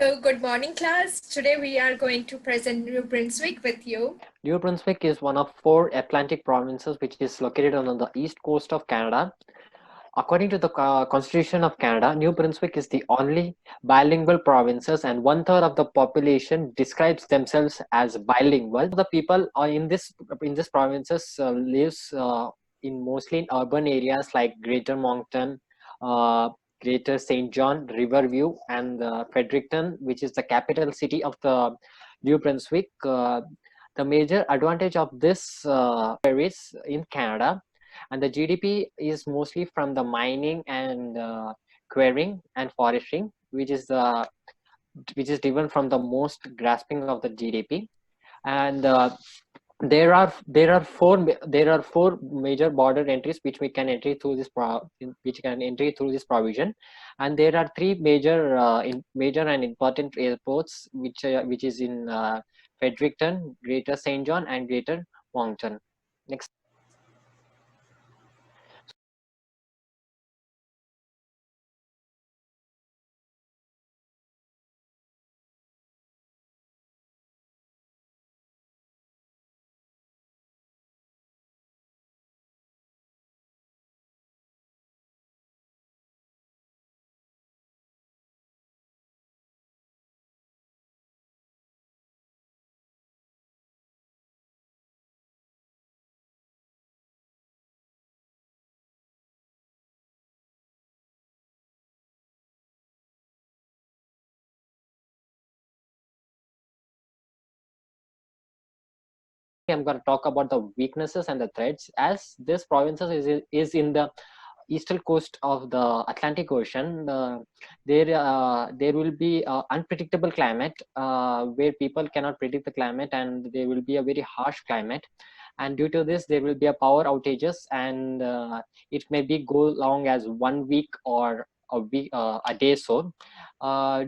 So, good morning, class. Today we are going to present New Brunswick with you. New Brunswick is one of 4 Atlantic provinces which is located on the east coast of Canada. According to the Constitution of Canada, New Brunswick is the only bilingual provinces, and 1/3 of the population describes themselves as bilingual. The people in this provinces lives in mostly in urban areas like Greater Moncton, uh, Greater Saint John, Riverview, and Fredericton, which is the capital city of the New Brunswick. The major advantage of this is in Canada, and the GDP is mostly from the mining and quarrying and forestry, which is driven from the most grasping of the GDP. And there are four major border entries which we can enter through this provision, and there are three major and important airports which is in Fredericton, Greater Saint John, and Greater Moncton. Next. I'm going to talk about the weaknesses and the threats. As this province is in the eastern coast of the Atlantic Ocean, there will be unpredictable climate where people cannot predict the climate, and there will be a very harsh climate. And due to this, there will be a power outages, and it may be go long as 1 week or a day. So,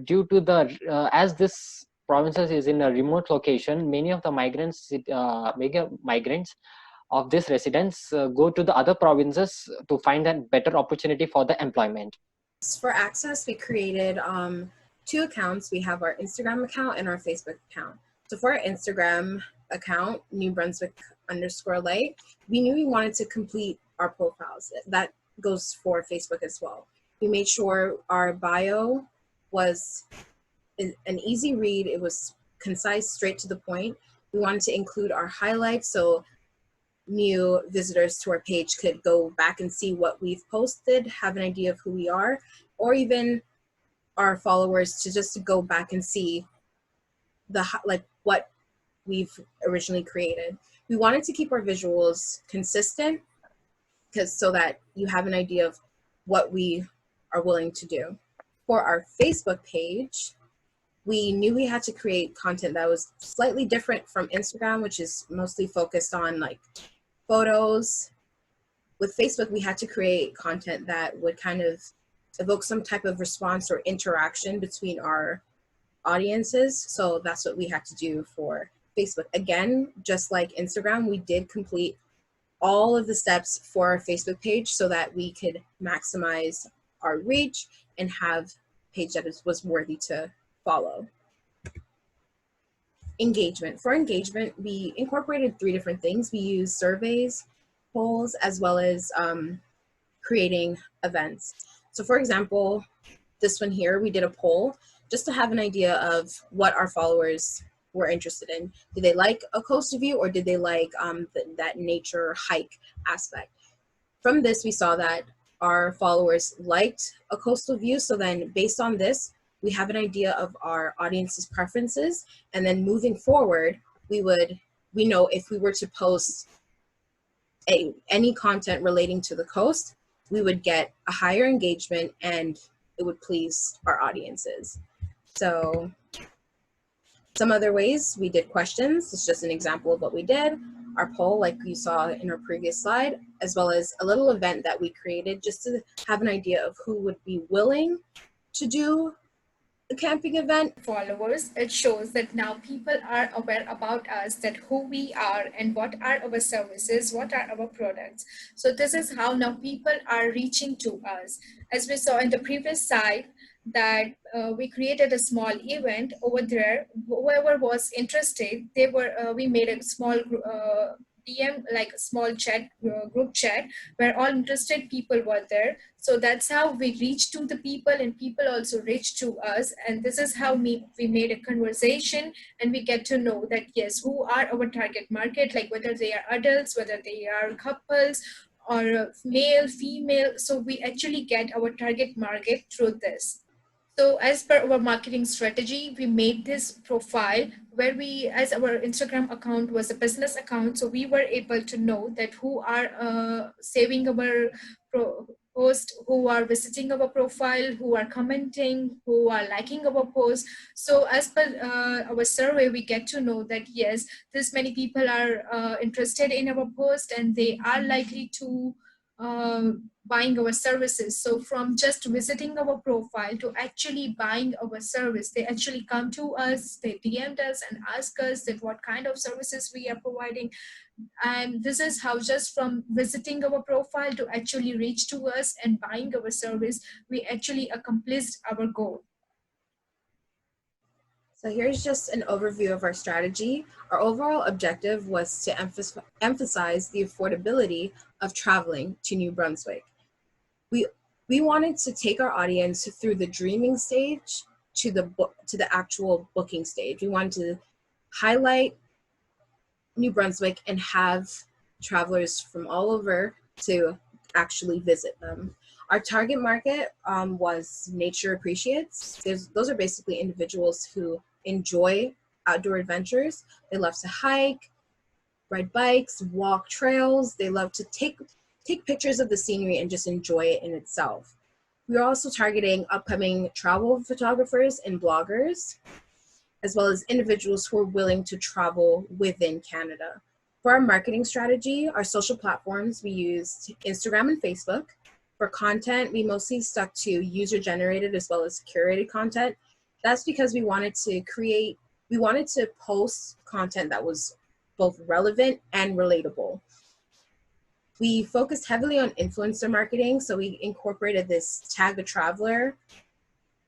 due to the as this provinces is in a remote location, many of the migrants of these residents go to the other provinces to find a better opportunity for the employment. For access, we created 2 accounts. We have our Instagram account and our Facebook account. So for our Instagram account, New Brunswick _light, we knew we wanted to complete our profiles. That goes for Facebook as well. We made sure our bio was an easy read. It was concise, straight to the point. We wanted to include our highlights so new visitors to our page could go back and see what we've posted, have an idea of who we are, or even our followers to just go back and see what we've originally created. We wanted to keep our visuals consistent so that you have an idea of what we are willing to do. For our Facebook page, we knew we had to create content that was slightly different from Instagram, which is mostly focused on like photos. With Facebook, we had to create content that would kind of evoke some type of response or interaction between our audiences. So that's what we had to do for Facebook. Again, just like Instagram, we did complete all of the steps for our Facebook page so that we could maximize our reach and have a page that was worthy to follow. Engagement. For engagement, we incorporated 3 different things. We used surveys, polls, as well as creating events. So for example, this one here, we did a poll just to have an idea of what our followers were interested in. Did they like a coastal view, or did they like that nature hike aspect? From this, we saw that our followers liked a coastal view. So then based on this, we have an idea of our audience's preferences. And then moving forward, we know if we were to post any content relating to the coast, we would get a higher engagement and it would please our audiences. So some other ways, we did questions. It's just an example of what we did. Our poll, like you saw in our previous slide, as well as a little event that we created just to have an idea of who would be willing to do a camping event. Followers, it shows that now people are aware about us, that who we are and what are our services, what are our products. So this is how now people are reaching to us. As we saw in the previous slide, that we created a small event over there. Whoever was interested, we made a small DM, like a small chat, group chat, where all interested people were there. So that's how we reached to the people, and people also reached to us. And this is how we made a conversation, and we get to know that, yes, who are our target market, like whether they are adults, whether they are couples, or male, female. So we actually get our target market through this. So as per our marketing strategy, we made this profile where we, as our Instagram account was a business account, so we were able to know that who are saving our post, who are visiting our profile, who are commenting, who are liking our post. So as per our survey, we get to know that, yes, this many people are interested in our post, and they are likely to buying our services. So from just visiting our profile to actually buying our service, they actually come to us, they DM'd us and ask us that what kind of services we are providing. And this is how, just from visiting our profile to actually reach to us and buying our service, we actually accomplished our goal. So here's just an overview of our strategy. Our overall objective was to emphasize the affordability of traveling to New Brunswick. We wanted to take our audience through the dreaming stage to the actual booking stage. We wanted to highlight New Brunswick and have travelers from all over to actually visit them. Our target market was nature appreciates. Those are basically individuals who enjoy outdoor adventures. They love to hike, ride bikes, walk trails. They love to take pictures of the scenery and just enjoy it in itself. We are also targeting upcoming travel photographers and bloggers, as well as individuals who are willing to travel within Canada. For our marketing strategy, our social platforms, we used Instagram and Facebook. For content, we mostly stuck to user-generated as well as curated content. That's because we wanted to post content that was both relevant and relatable. We focused heavily on influencer marketing, so we incorporated this tag a traveler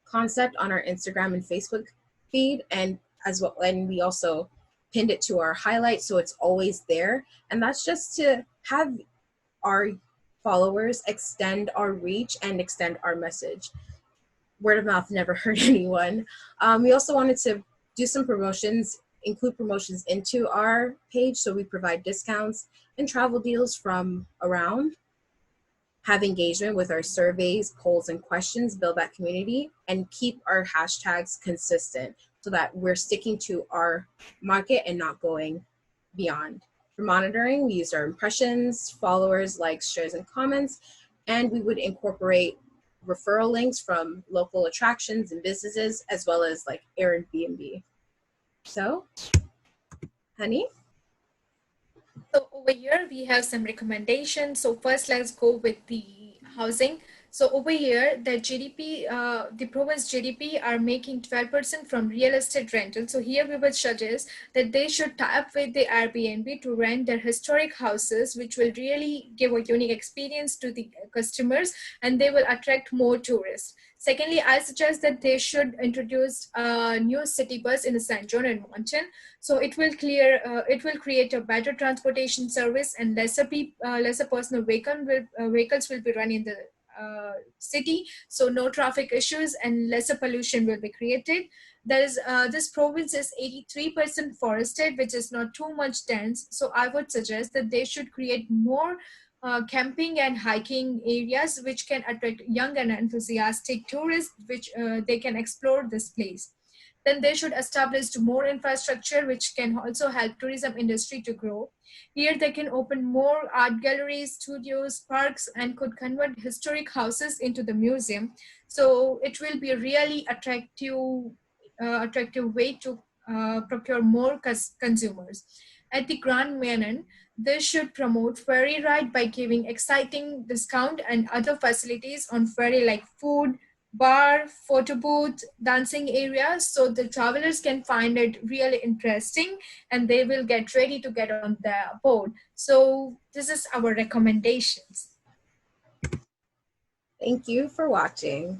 concept on our Instagram and Facebook feed, and as well, and we also pinned it to our highlights so it's always there. And that's just to have our followers extend our reach and extend our message. Word of mouth never hurt anyone. We also wanted to do some promotions, include promotions into our page, so we provide discounts and travel deals from around, have engagement with our surveys, polls, and questions, build that community, and keep our hashtags consistent so that we're sticking to our market and not going beyond. For monitoring, we used our impressions, followers, likes, shares, and comments, and we would incorporate referral links from local attractions and businesses, as well as like Airbnb. So, honey? So over here, we have some recommendations. So first, let's go with the housing. So over here, the GDP, the province GDP are making 12% from real estate rental. So here we would suggest that they should tie up with the Airbnb to rent their historic houses, which will really give a unique experience to the customers, and they will attract more tourists. Secondly, I suggest that they should introduce a new city bus in St. John and Moncton. So it will create a better transportation service, and lesser personal vehicles will be run in the city, so no traffic issues and lesser pollution will be created. This province is 83% forested, which is not too much dense. So I would suggest that they should create more camping and hiking areas which can attract young and enthusiastic tourists, which they can explore this place. Then they should establish more infrastructure which can also help tourism industry to grow. Here they can open more art galleries, studios, parks, and could convert historic houses into the museum. So it will be a really attractive way to procure more consumers. At the Grand Manan, they should promote ferry ride by giving exciting discount and other facilities on ferry like food, bar, photo booth, dancing areas, so the travelers can find it really interesting and they will get ready to get on the boat. So this is our recommendations. Thank you for watching.